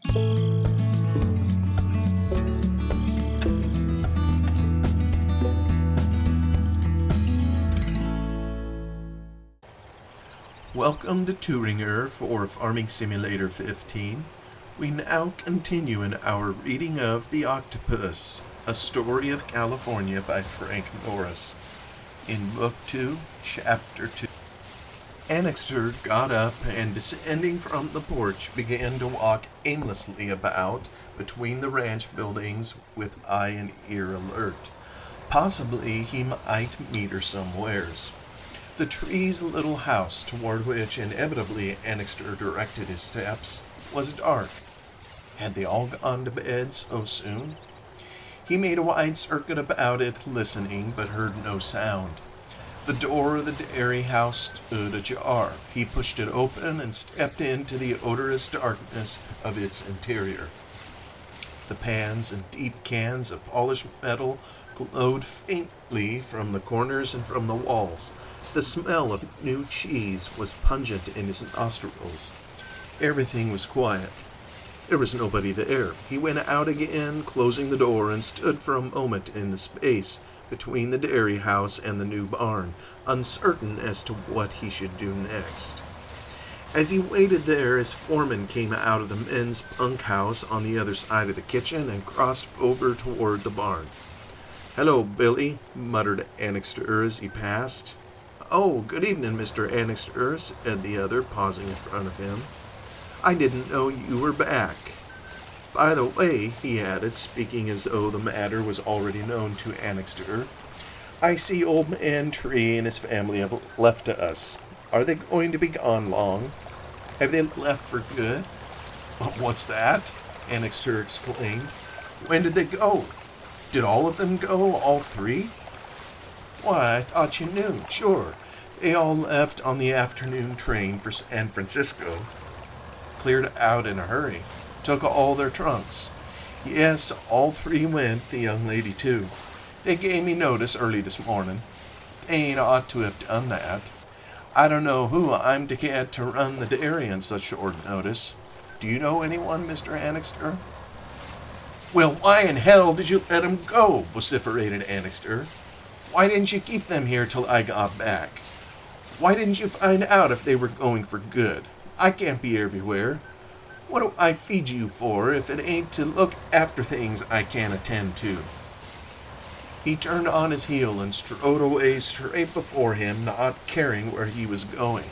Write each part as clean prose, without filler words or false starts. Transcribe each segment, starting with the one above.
Welcome to Thueringer for Farming Simulator 15. We now continue in our reading of The Octopus, A Story of California by Frank Norris. In Book 2, Chapter 2. Annixter got up and, descending from the porch, began to walk aimlessly about between the ranch buildings with eye and ear alert. Possibly he might meet her somewheres. The tree's little house, toward which inevitably Annixter directed his steps, was dark. Had they all gone to bed so soon? He made a wide circuit about it, listening, but heard no sound. The door of the dairy house stood ajar. He pushed it open and stepped into the odorous darkness of its interior. The pans and deep cans of polished metal glowed faintly from the corners and from the walls. The smell of new cheese was pungent in his nostrils. Everything was quiet. There was nobody there. He went out again, closing the door, and stood for a moment in the space between the dairy house and the new barn, uncertain as to what he should do next. As he waited there, his foreman came out of the men's bunkhouse on the other side of the kitchen and crossed over toward the barn. "Hello, Billy," muttered Annixter as he passed. "Oh, good evening, Mr. Annixter," said the other, pausing in front of him. "I didn't know you were back. By the way," he added, speaking as though the matter was already known to Annixter, "I see old man Tree and his family have left to us. Are they going to be gone long? Have they left for good?" "What's that?" Annixter exclaimed. "When did they go? Did all of them go, all three?" "Why, I thought you knew. Sure. They all left on the afternoon train for San Francisco. Cleared out in a hurry. Took all their trunks. Yes, all three went, the young lady too. They gave me notice early this morning. They ain't ought to have done that. I don't know who I'm to get to run the dairy on such short notice. Do you know anyone, Mr. Annixter?" "Well, why in hell did you let 'em go?" vociferated Annixter. "Why didn't you keep them here till I got back? Why didn't you find out if they were going for good? I can't be everywhere. What do I feed you for if it ain't to look after things I can't attend to?" He turned on his heel and strode away straight before him, not caring where he was going.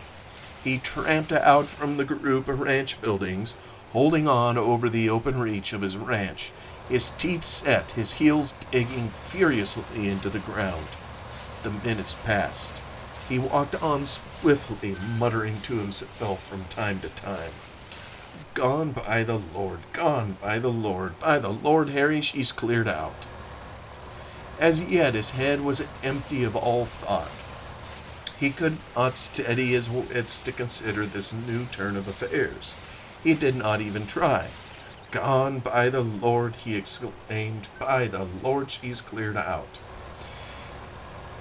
He tramped out from the group of ranch buildings, holding on over the open reach of his ranch, his teeth set, his heels digging furiously into the ground. The minutes passed. He walked on swiftly, muttering to himself from time to time, "Gone by the Lord, gone by the Lord, by the Lord Harry, she's cleared out." As yet his head was empty of all thought. He could not steady his wits to consider this new turn of affairs. He did not even try. "Gone by the Lord," he exclaimed, "by the Lord, she's cleared out."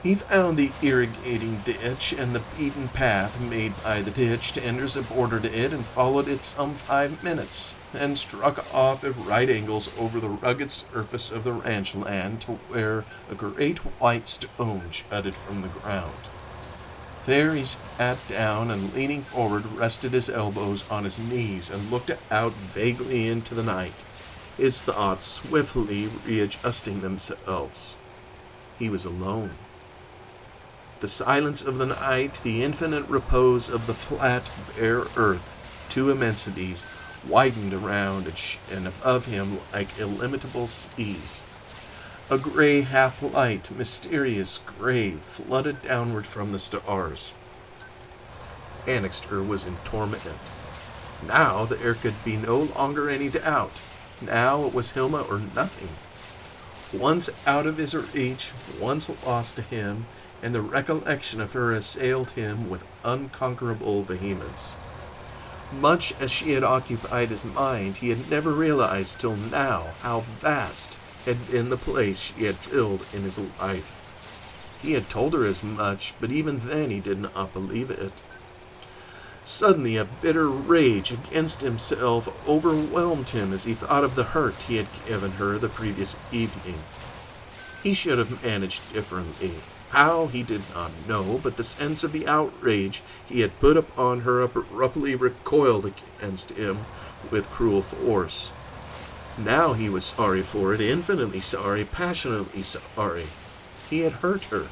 He found the irrigating ditch and the beaten path made by the ditch tenders that bordered it and followed it some 5 minutes, and struck off at right angles over the rugged surface of the ranch land to where a great white stone jutted from the ground. There he sat down and, leaning forward, rested his elbows on his knees and looked out vaguely into the night, his thoughts swiftly readjusting themselves. He was alone. The silence of the night, the infinite repose of the flat, bare earth, two immensities, widened around and above him like illimitable seas. A gray half-light, mysterious gray, flooded downward from the stars. Annixter was in torment. Now there could be no longer any doubt. Now it was Hilma or nothing. Once out of his reach, once lost to him, and the recollection of her assailed him with unconquerable vehemence. Much as she had occupied his mind, he had never realized till now how vast had been the place she had filled in his life. He had told her as much, but even then he did not believe it. Suddenly, a bitter rage against himself overwhelmed him as he thought of the hurt he had given her the previous evening. He should have managed differently. How, he did not know, but the sense of the outrage he had put upon her abruptly recoiled against him with cruel force. Now he was sorry for it, infinitely sorry, passionately sorry. He had hurt her.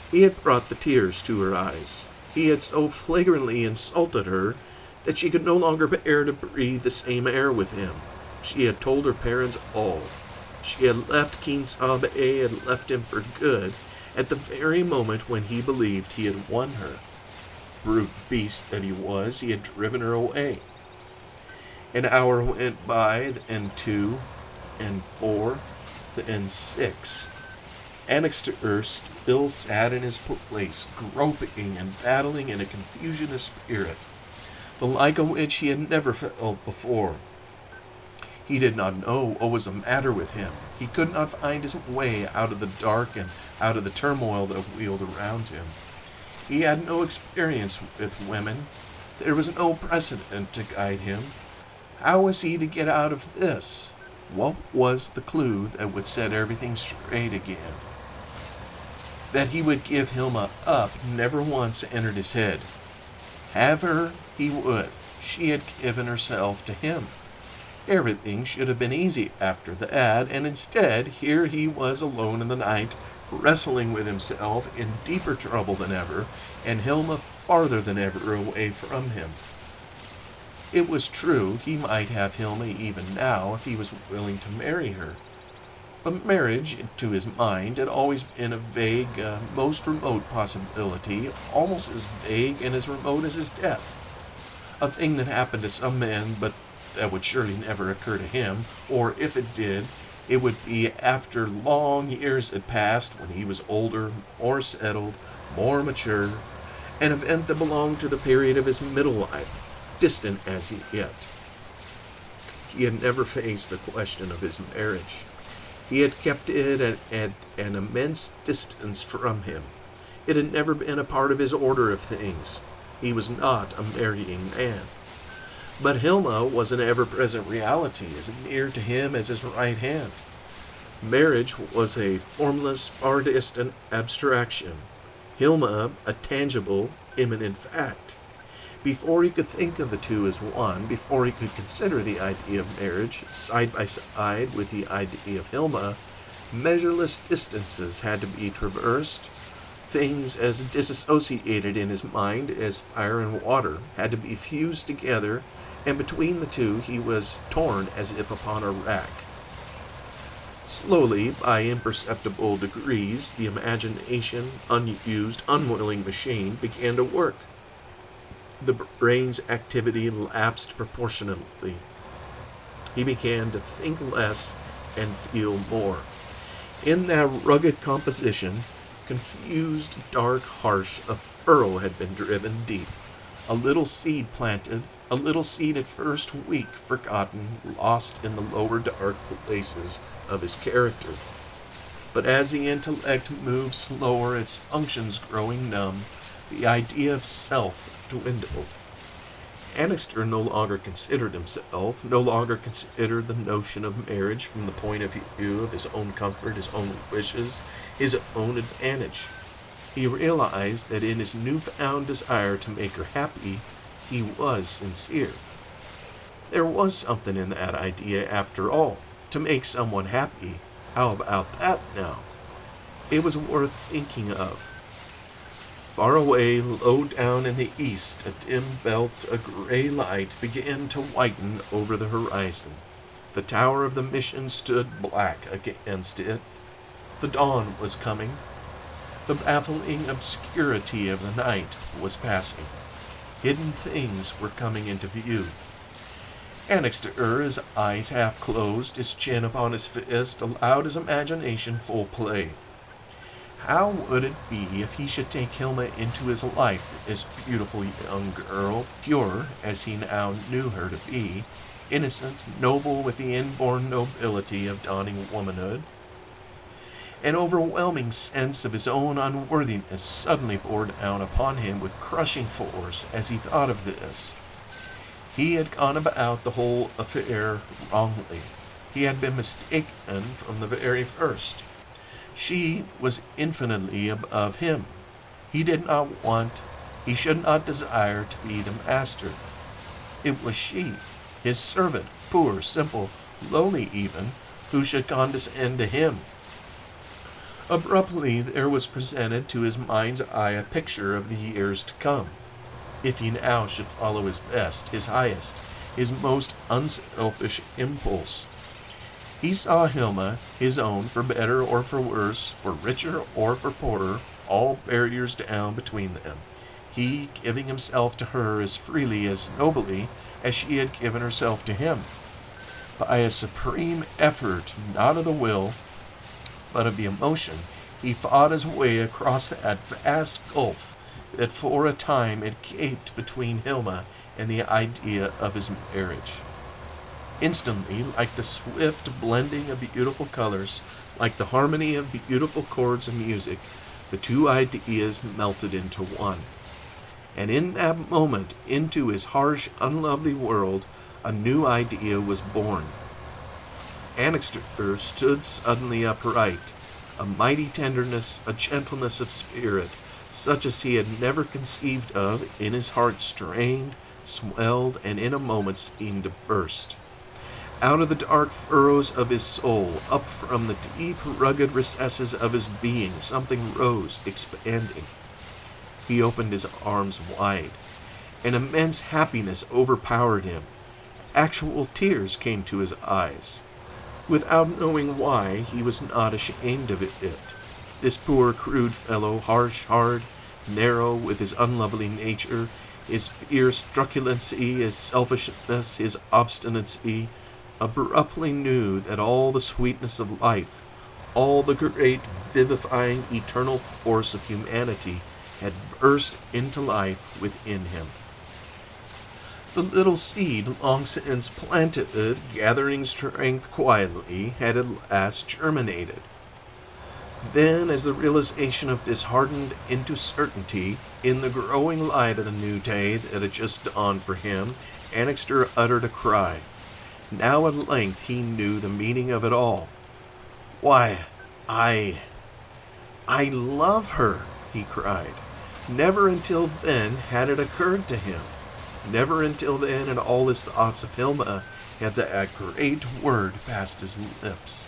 He had brought the tears to her eyes. He had so flagrantly insulted her that she could no longer bear to breathe the same air with him. She had told her parents all. She had left Quien Sabe and left him for good at the very moment when he believed he had won her. Brute beast that he was, he had driven her away. An hour went by, and 2, and 4, and 6. Annixter still sat in his place, groping and battling in a confusion of spirit, the like of which he had never felt before. He did not know what was the matter with him. He could not find his way out of the dark and out of the turmoil that wheeled around him. He had no experience with women. There was no precedent to guide him. How was he to get out of this? What was the clue that would set everything straight again? That he would give Hilma up never once entered his head. Have her he would. She had given herself to him. Everything should have been easy after that, and instead, here he was alone in the night, wrestling with himself, in deeper trouble than ever, and Hilma farther than ever away from him. It was true, he might have Hilma even now if he was willing to marry her. But marriage, to his mind, had always been a vague, most remote possibility, almost as vague and as remote as his death. A thing that happened to some men, but that would surely never occur to him, or if it did, it would be after long years had passed, when he was older, more settled, more mature, an event that belonged to the period of his middle life, distant as yet. He had never faced the question of his marriage. He had kept it at an immense distance from him. It had never been a part of his order of things. He was not a marrying man. But Hilma was an ever-present reality, as near to him as his right hand. Marriage was a formless, far-distant abstraction. Hilma, a tangible, imminent fact. Before he could think of the two as one, before he could consider the idea of marriage side by side with the idea of Hilma, measureless distances had to be traversed. Things as disassociated in his mind as fire and water had to be fused together, and between the two he was torn as if upon a rack. Slowly, by imperceptible degrees, the imagination, unused, unwilling machine began to work. The brain's activity lapsed proportionately. He began to think less and feel more. In that rugged composition, confused, dark, harsh, a furrow had been driven deep. A little seed planted, a little seed at first weak, forgotten, lost in the lower dark places of his character. But as the intellect moved slower, its functions growing numb, the idea of self dwindled. Annixter no longer considered himself, no longer considered the notion of marriage from the point of view of his own comfort, his own wishes, his own advantage. He realized that in his newfound desire to make her happy, he was sincere. There was something in that idea after all. To make someone happy, how about that now? It was worth thinking of. Far away, low down in the east, a dim belt, a gray light began to whiten over the horizon. The tower of the mission stood black against it. The dawn was coming. The baffling obscurity of the night was passing. Hidden things were coming into view. Annixter, his eyes half closed, his chin upon his fist, allowed his imagination full play. How would it be if he should take Hilma into his life, this beautiful young girl, pure as he now knew her to be, innocent, noble with the inborn nobility of dawning womanhood? An overwhelming sense of his own unworthiness suddenly bore down upon him with crushing force as he thought of this. He had gone about the whole affair wrongly. He had been mistaken from the very first. She was infinitely above him. He did not want, he should not desire to be the master. It was she, his servant, poor, simple, lowly even, who should condescend to him. Abruptly there was presented to his mind's eye a picture of the years to come, if he now should follow his best, his highest, his most unselfish impulse. He saw Hilma, his own, for better or for worse, for richer or for poorer, all barriers down between them, he giving himself to her as freely, as nobly, as she had given herself to him. By a supreme effort, not of the will, but of the emotion, he fought his way across that vast gulf that for a time had gaped between Hilma and the idea of his marriage. Instantly, like the swift blending of beautiful colors, like the harmony of beautiful chords of music, the two ideas melted into one. And in that moment, into his harsh, unlovely world, a new idea was born. Annixter stood suddenly upright, a mighty tenderness, a gentleness of spirit, such as he had never conceived of, in his heart strained, swelled, and in a moment seemed to burst. Out of the dark furrows of his soul, up from the deep, rugged recesses of his being, something rose, expanding. He opened his arms wide. An immense happiness overpowered him. Actual tears came to his eyes. Without knowing why, he was not ashamed of it. This poor, crude fellow, harsh, hard, narrow, with his unlovely nature, his fierce truculency, his selfishness, his obstinacy, abruptly knew that all the sweetness of life, all the great, vivifying, eternal force of humanity had burst into life within him. The little seed, long since planted, gathering strength quietly, had at last germinated. Then, as the realization of this hardened into certainty, in the growing light of the new day that had just dawned for him, Annixter uttered a cry. Now at length he knew the meaning of it all. "Why, I love her," he cried. Never until then had it occurred to him. Never until then in all his thoughts of Hilma had that great word passed his lips.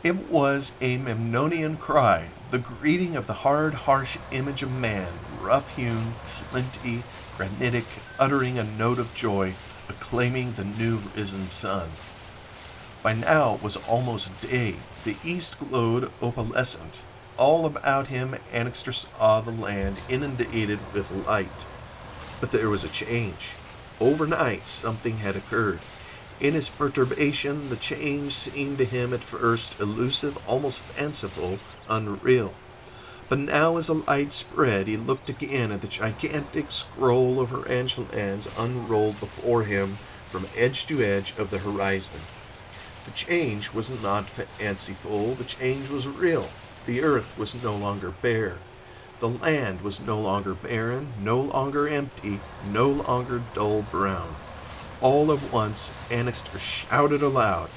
It was a Memnonian cry, the greeting of the hard, harsh image of man, rough-hewn, flinty, granitic, uttering a note of joy, acclaiming the new risen sun. By now it was almost day. The east glowed opalescent. All about him Annixter saw the land inundated with light. But there was a change. Overnight something had occurred. In his perturbation, the change seemed to him at first elusive, almost fanciful, unreal. But now as the light spread, he looked again at the gigantic scroll of Evangelines unrolled before him from edge to edge of the horizon. The change was not fanciful, the change was real. The earth was no longer bare. The land was no longer barren, no longer empty, no longer dull brown. All at once, Annixter shouted aloud.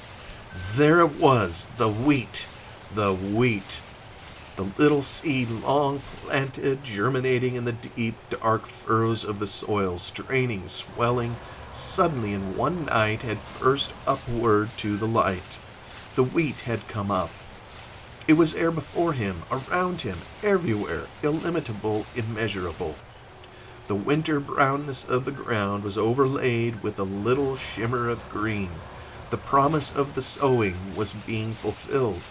There it was, the wheat, the wheat. The little seed long planted, germinating in the deep, dark furrows of the soil, straining, swelling, suddenly in one night had burst upward to the light. The wheat had come up. It was there before him, around him, everywhere, illimitable, immeasurable. The winter brownness of the ground was overlaid with a little shimmer of green. The promise of the sowing was being fulfilled.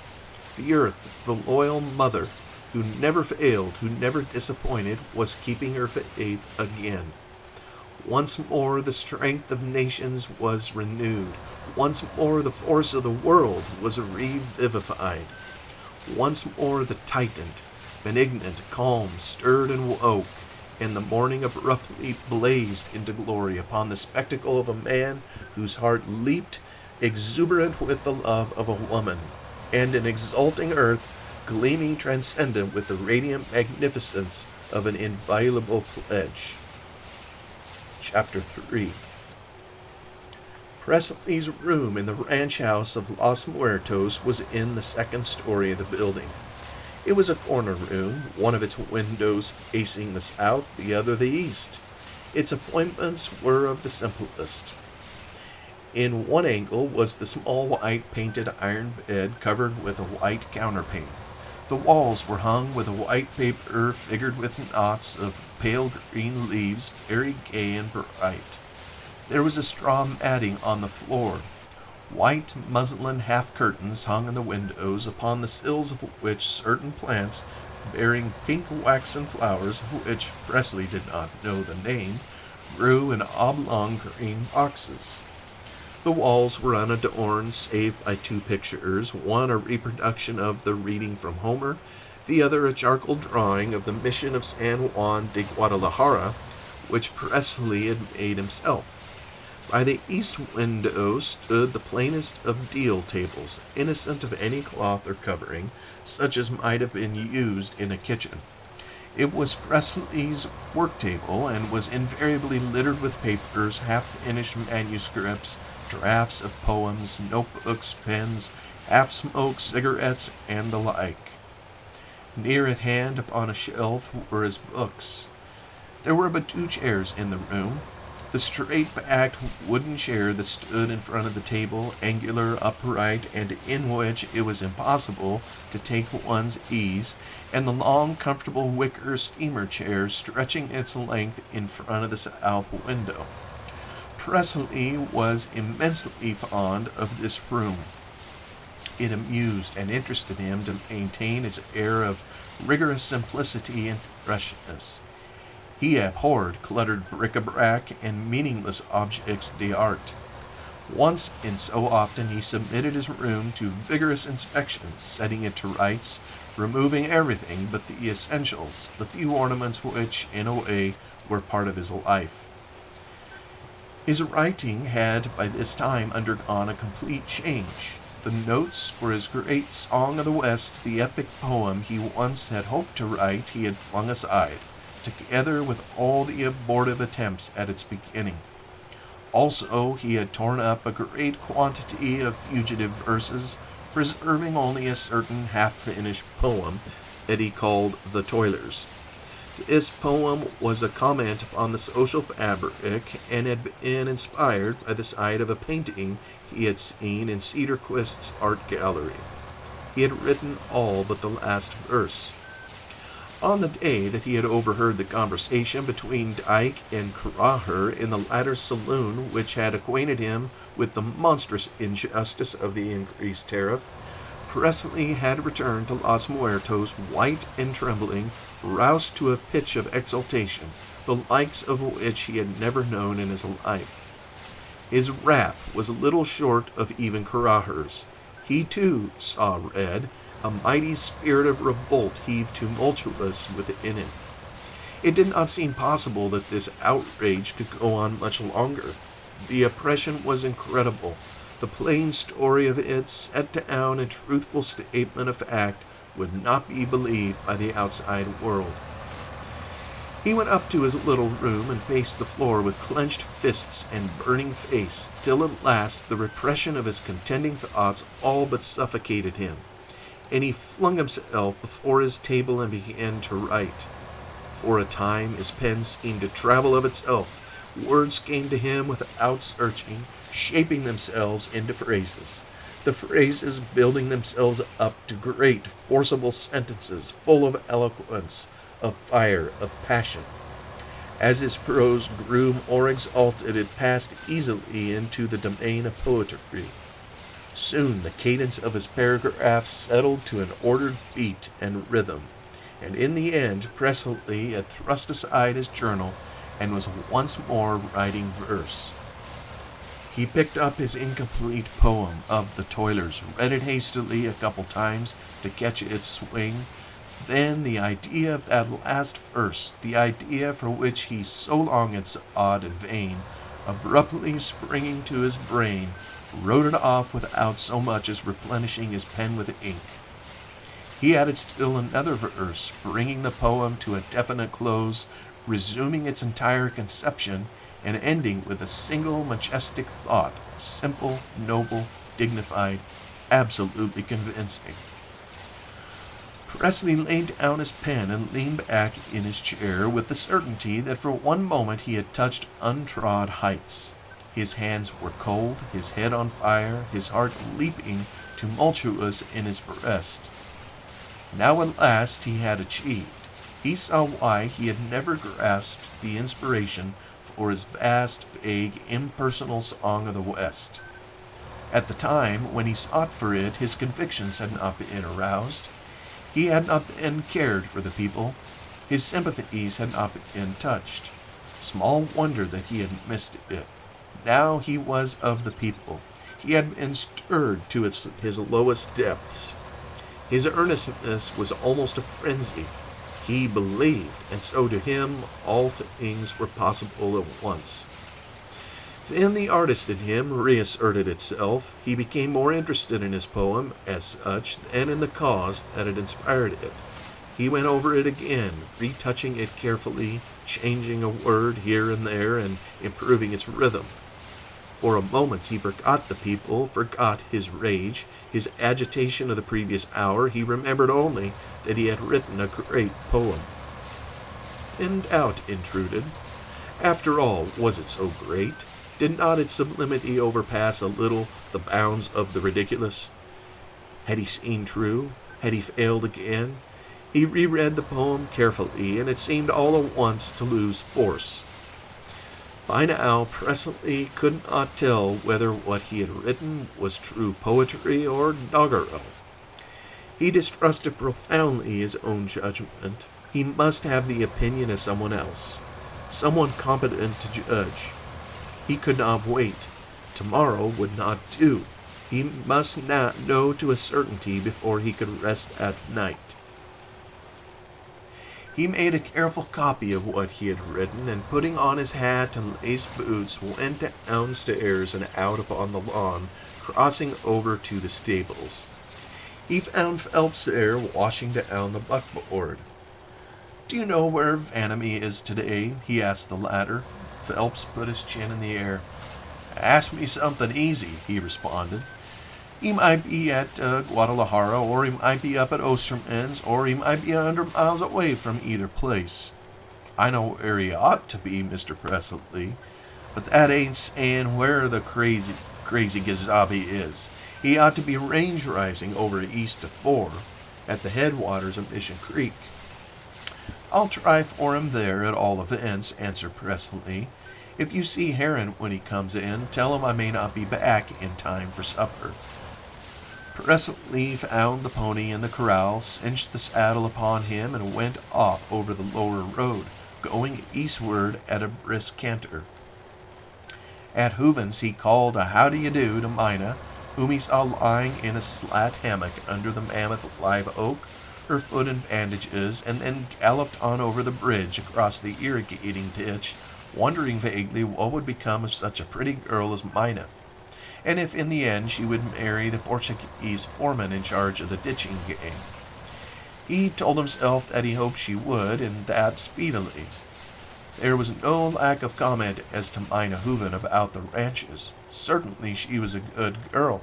The earth, the loyal mother, who never failed, who never disappointed, was keeping her faith again. Once more the strength of nations was renewed. Once more the force of the world was revivified. Once more the tightened, benignant calm stirred and woke, and the morning abruptly blazed into glory upon the spectacle of a man whose heart leaped, exuberant with the love of a woman. and an exulting earth gleaming transcendent with the radiant magnificence of an inviolable pledge. Chapter 3. Presley's room in the ranch house of Los Muertos was in the second story of the building. It was a corner room, one of its windows facing the south, the other the east. Its appointments were of the simplest. In one angle was the small white painted iron bed covered with a white counterpane. The walls were hung with a white paper figured with knots of pale green leaves, very gay and bright. There was a straw matting on the floor. White muslin half-curtains hung in the windows, upon the sills of which certain plants, bearing pink waxen flowers, of which Presley did not know the name, grew in oblong green boxes. The walls were unadorned save by two pictures, one a reproduction of the reading from Homer, the other a charcoal drawing of the Mission of San Juan de Guadalajara, which Presley had made himself. By the east window stood the plainest of deal tables, innocent of any cloth or covering, such as might have been used in a kitchen. It was Presley's work table, and was invariably littered with papers, half-finished manuscripts, drafts of poems, notebooks, pens, half-smoked cigarettes, and the like. Near at hand upon a shelf were his books. There were but two chairs in the room. The straight-backed wooden chair that stood in front of the table, angular, upright, and in which it was impossible to take one's ease, and the long, comfortable wicker steamer chair stretching its length in front of the south window. Presley was immensely fond of this room. It amused and interested him to maintain its air of rigorous simplicity and freshness. He abhorred cluttered bric-a-brac and meaningless objects d'art. Once in so often he submitted his room to vigorous inspection, setting it to rights, removing everything but the essentials, the few ornaments which, in a way, were part of his life. His writing had by this time undergone a complete change. The notes for his great Song of the West, the epic poem he once had hoped to write, he had flung aside, together with all the abortive attempts at its beginning. Also, he had torn up a great quantity of fugitive verses, preserving only a certain half-finished poem that he called The Toilers. This poem was a comment upon the social fabric, and had been inspired by the sight of a painting he had seen in Cedarquist's art gallery. He had written all but the last verse. On the day that he had overheard the conversation between Dyke and Caraher in the latter's saloon, which had acquainted him with the monstrous injustice of the increased tariff, Presley had returned to Los Muertos, white and trembling, roused to a pitch of exultation, the likes of which he had never known in his life. His wrath was little short of even Caraher's. He, too, saw red. A mighty spirit of revolt heaved tumultuous within him. It did not seem possible that this outrage could go on much longer. The oppression was incredible. The plain story of it, set down in truthful statement of fact, would not be believed by the outside world. He went up to his little room and paced the floor with clenched fists and burning face, till at last the repression of his contending thoughts all but suffocated him, and he flung himself before his table and began to write. For a time his pen seemed to travel of itself. Words came to him without searching, shaping themselves into phrases. The phrases building themselves up to great, forcible sentences full of eloquence, of fire, of passion. As his prose grew more exalted, it passed easily into the domain of poetry. Soon the cadence of his paragraphs settled to an ordered beat and rhythm, and in the end Presley had thrust aside his journal and was once more writing verse. He picked up his incomplete poem of The Toilers, read it hastily a couple times to catch its swing. Then the idea of that last verse, the idea for which he so long had sought in vain, abruptly springing to his brain, wrote it off without so much as replenishing his pen with ink. He added still another verse, bringing the poem to a definite close, resuming its entire conception, and ending with a single majestic thought, simple, noble, dignified, absolutely convincing. Presley laid down his pen and leaned back in his chair with the certainty that for one moment he had touched untrod heights. His hands were cold, his head on fire, his heart leaping tumultuous in his breast. Now at last he had achieved. He saw why he had never grasped the inspiration for his vast, vague, impersonal Song of the West. At the time when he sought for it, his convictions had not been aroused. He had not then cared for the people. His sympathies had not been touched. Small wonder that he had missed it. Now he was of the people. He had been stirred to his lowest depths. His earnestness was almost a frenzy. He believed, and so to him all things were possible at once. Then the artist in him reasserted itself. He became more interested in his poem as such than in the cause that had inspired it. He went over it again, retouching it carefully, changing a word here and there, and improving its rhythm. For a moment he forgot the people, forgot his rage, his agitation of the previous hour. He remembered only that he had written a great poem. And doubt intruded. After all, was it so great? Did not its sublimity overpass a little the bounds of the ridiculous? Had he seen true? Had he failed again? He reread the poem carefully, and it seemed all at once to lose force. By now, Presley could not tell whether what he had written was true poetry or doggerel. He distrusted profoundly his own judgment. He must have the opinion of someone else, someone competent to judge. He could not wait. Tomorrow would not do. He must not know to a certainty before he could rest at night. He made a careful copy of what he had written, and putting on his hat and laced boots, went downstairs and out upon the lawn, crossing over to the stables. He found Phelps there washing down the buckboard. "Do you know where Vanamy is today?" he asked the latter. Phelps put his chin in the air. "Ask me something easy," he responded. "He might be at Guadalajara, or he might be up at Osterman's, or he might be 100 miles away from either place." "I know where he ought to be, Mr. Presley, but that ain't saying where the crazy Gazabi is. He ought to be range rising over east of 4, at the headwaters of Mission Creek." "I'll try for him there at all events," answered Presley. "If you see Heron when he comes in, tell him I may not be back in time for supper." Presley found the pony in the corral, cinched the saddle upon him, and went off over the lower road, going eastward at a brisk canter. At Hooven's he called a "how do you do" to Mina, whom he saw lying in a slat hammock under the mammoth live oak, her foot in bandages, and then galloped on over the bridge across the irrigating ditch, wondering vaguely what would become of such a pretty girl as Mina, and if in the end she would marry the Portuguese foreman in charge of the ditching gang. He told himself that he hoped she would, and that speedily. There was no lack of comment as to Mina Hooven about the ranches. Certainly she was a good girl,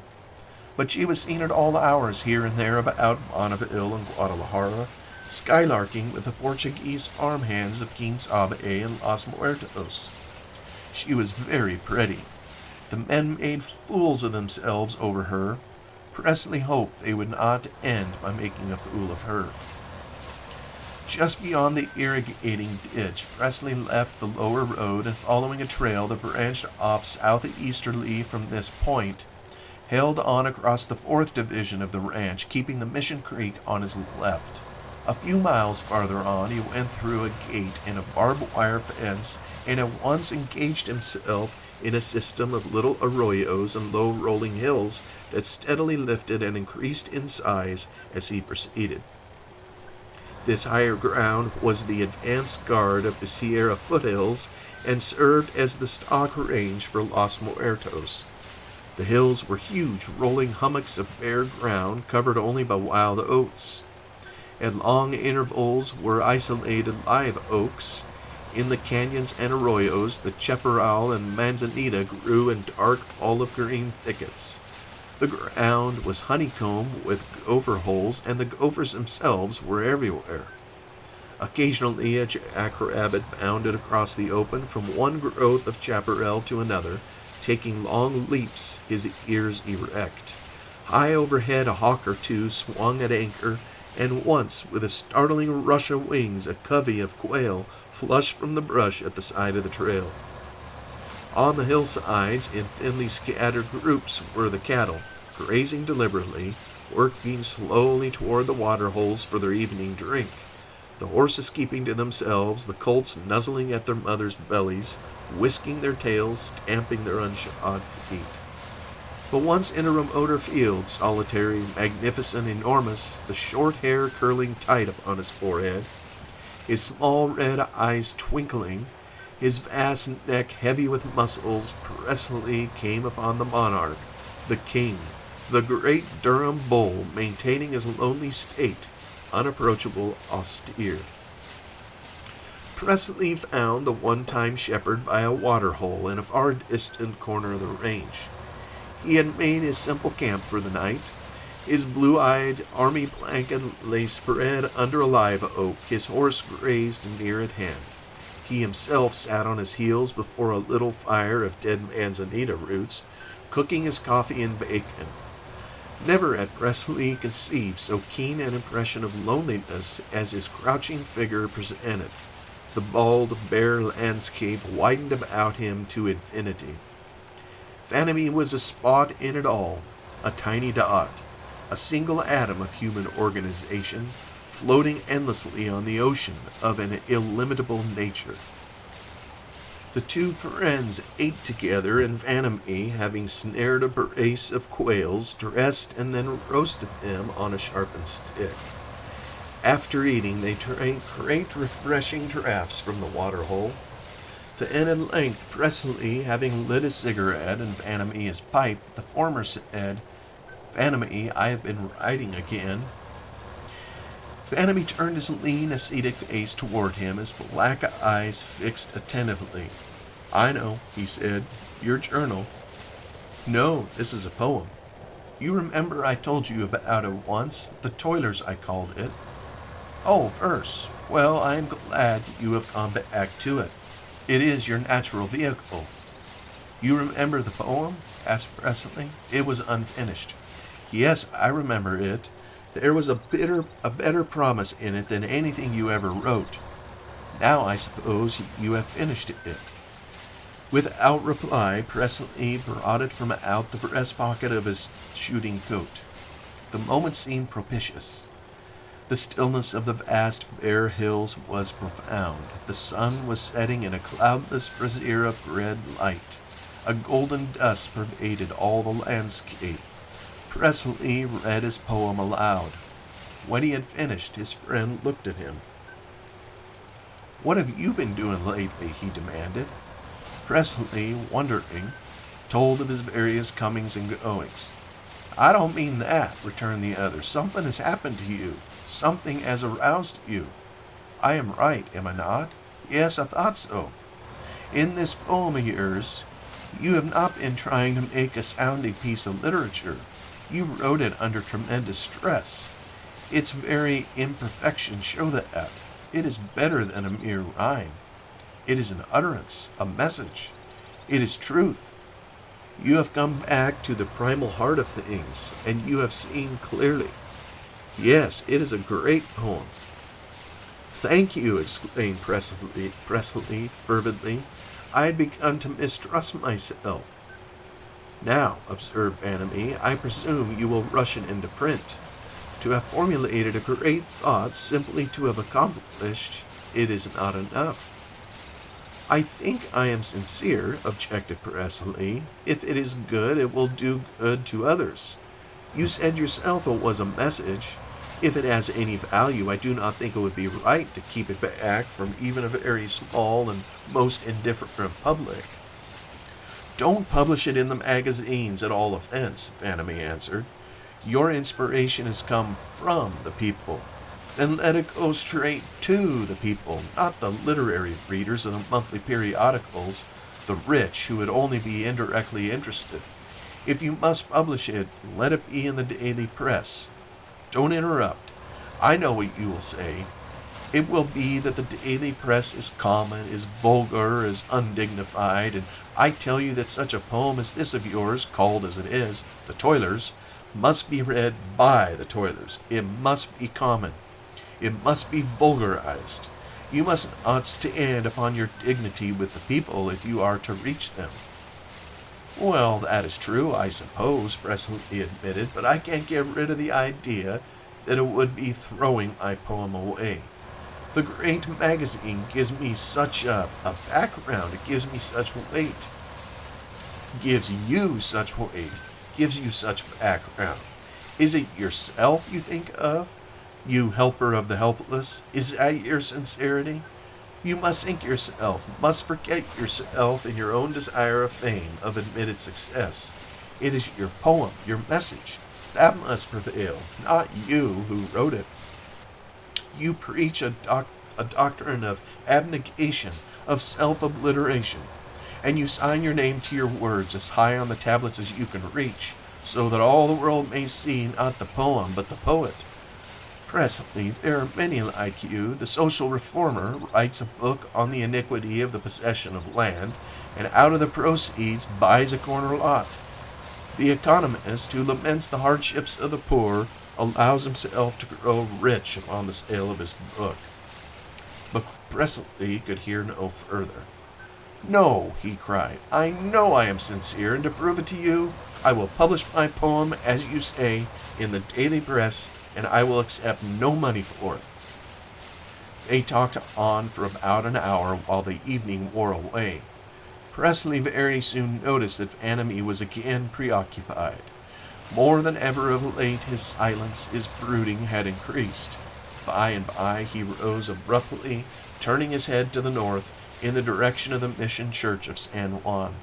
but she was seen at all hours here and there about Bonneville and Guadalajara, skylarking with the Portuguese farmhands of Quinsabe and Los Muertos. She was very pretty. The men made fools of themselves over her. Presley hoped they would not end by making a fool of her. Just beyond the irrigating ditch, Presley left the lower road, and following a trail that branched off southeasterly from this point, held on across the 4th Division of the ranch, keeping the Mission Creek on his left. A few miles farther on, he went through a gate in a barbed wire fence, and at once engaged himself in a system of little arroyos and low rolling hills that steadily lifted and increased in size as he proceeded. This higher ground was the advance guard of the Sierra foothills and served as the stock range for Los Muertos. The hills were huge, rolling hummocks of bare ground covered only by wild oats. At long intervals were isolated live oaks. In the canyons and arroyos, the chaparral and manzanita grew in dark olive-green thickets. The ground was honeycombed with gopher holes, and the gophers themselves were everywhere. Occasionally a jackrabbit bounded across the open from one growth of chaparral to another, taking long leaps, his ears erect. High overhead a hawk or two swung at anchor, and once, with a startling rush of wings, a covey of quail flushed from the brush at the side of the trail. On the hillsides, in thinly scattered groups, were the cattle, grazing deliberately, working slowly toward the water holes for their evening drink. The horses keeping to themselves, the colts nuzzling at their mothers' bellies, whisking their tails, stamping their unshod feet. But once in a remoter field, solitary, magnificent, enormous, the short hair curling tight upon his forehead, his small red eyes twinkling, his vast neck heavy with muscles, Presley came upon the monarch, the king, the great Durham bull, maintaining his lonely state, unapproachable, austere. Presley found the one-time shepherd by a water-hole in a far distant corner of the range. He had made his simple camp for the night. His blue-eyed army blanket lay spread under a live oak. His horse grazed near at hand. He himself sat on his heels before a little fire of dead manzanita roots, cooking his coffee and bacon. Never had Presley conceived so keen an impression of loneliness as his crouching figure presented. The bald, bare landscape widened about him to infinity. Vanamee was a spot in it all, a tiny dot, a single atom of human organization, floating endlessly on the ocean of an illimitable nature. The two friends ate together, and Vanamee, having snared a brace of quails, dressed and then roasted them on a sharpened stick. After eating, they drank great refreshing draughts from the water-hole. Then at length, Presley, having lit a cigarette and Vanamee his pipe, the former said, "Vanamee, I have been writing again." Vanamee turned his lean, ascetic face toward him, his black eyes fixed attentively. "I know," he said. "Your journal." "No, this is a poem. You remember I told you about it once, the Toilers I called it." "Oh, verse. Well, I am glad you have gone back to it. It is your natural vehicle." "You remember the poem?" asked Presley. "It was unfinished." "Yes, I remember it. There was a better promise in it than anything you ever wrote. Now I suppose you have finished it." Without reply, Presley brought it from out the breast pocket of his shooting coat. The moment seemed propitious. The stillness of the vast bare hills was profound. The sun was setting in a cloudless brazier of red light. A golden dust pervaded all the landscape. Presley read his poem aloud. When he had finished, his friend looked at him. "What have you been doing lately?" he demanded. Presley, wondering, told of his various comings and goings. "I don't mean that," returned the other. "Something has happened to you. Something has aroused you. I am right, am I not? Yes, I thought so. In this poem of yours, you have not been trying to make a sounding piece of literature. You wrote it under tremendous stress. Its very imperfections show that. It is better than a mere rhyme. It is an utterance, a message. It is truth. You have come back to the primal heart of things, and you have seen clearly. Yes, it is a great poem." "Thank you," exclaimed Presley fervently. "I had begun to mistrust myself." "Now," observed Vanamee, "I presume you will rush it into print. To have formulated a great thought, simply to have accomplished it is not enough." "I think I am sincere," objected Presley. "If it is good, it will do good to others. You said yourself it was a message. If it has any value, I do not think it would be right to keep it back from even a very small and most indifferent public." Don't publish it in the magazines at all events, Vanamy answered. Your inspiration has come from the people. Then let it go straight to the people, not the literary readers of the monthly periodicals, the rich who would only be indirectly interested. If you must publish it, let it be in the daily press. Don't interrupt. I know what you will say. It will be that the daily press is common, is vulgar, is undignified, and I tell you that such a poem as this of yours, called as it is, The Toilers, must be read by the toilers. It must be common. It must be vulgarized. You must not stand upon your dignity with the people if you are to reach them. Well, that is true, I suppose, Presley admitted, but I can't get rid of the idea that it would be throwing my poem away. The great magazine gives me such a background, it gives me such weight. Gives you such weight, gives you such background. Is it yourself you think of? You helper of the helpless? Is that your sincerity? You must think yourself, must forget yourself in your own desire of fame, of admitted success. It is your poem, your message, that must prevail, not you who wrote it. You preach a doctrine of abnegation, of self-obliteration, and you sign your name to your words as high on the tablets as you can reach, so that all the world may see not the poem but the poet. Presently, there are many like you. The social reformer writes a book on the iniquity of the possession of land, and out of the proceeds buys a corner lot. The economist who laments the hardships of the poor allows himself to grow rich upon the sale of his book. But presently could hear no further. No, he cried, I know I am sincere, and to prove it to you, I will publish my poem, as you say, in the daily press, and I will accept no money for it. They talked on for about an hour while the evening wore away. Presley very soon noticed that Vanamy was again preoccupied. More than ever of late, his silence, his brooding had increased. By and by he rose abruptly, turning his head to the north, in the direction of the mission church of San Juan.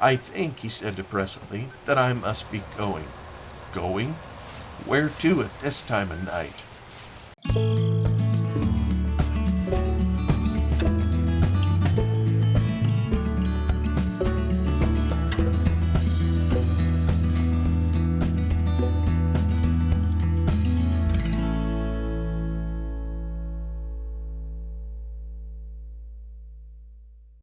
I think, he said to Presley, that I must be going. Going? Where to at this time of night?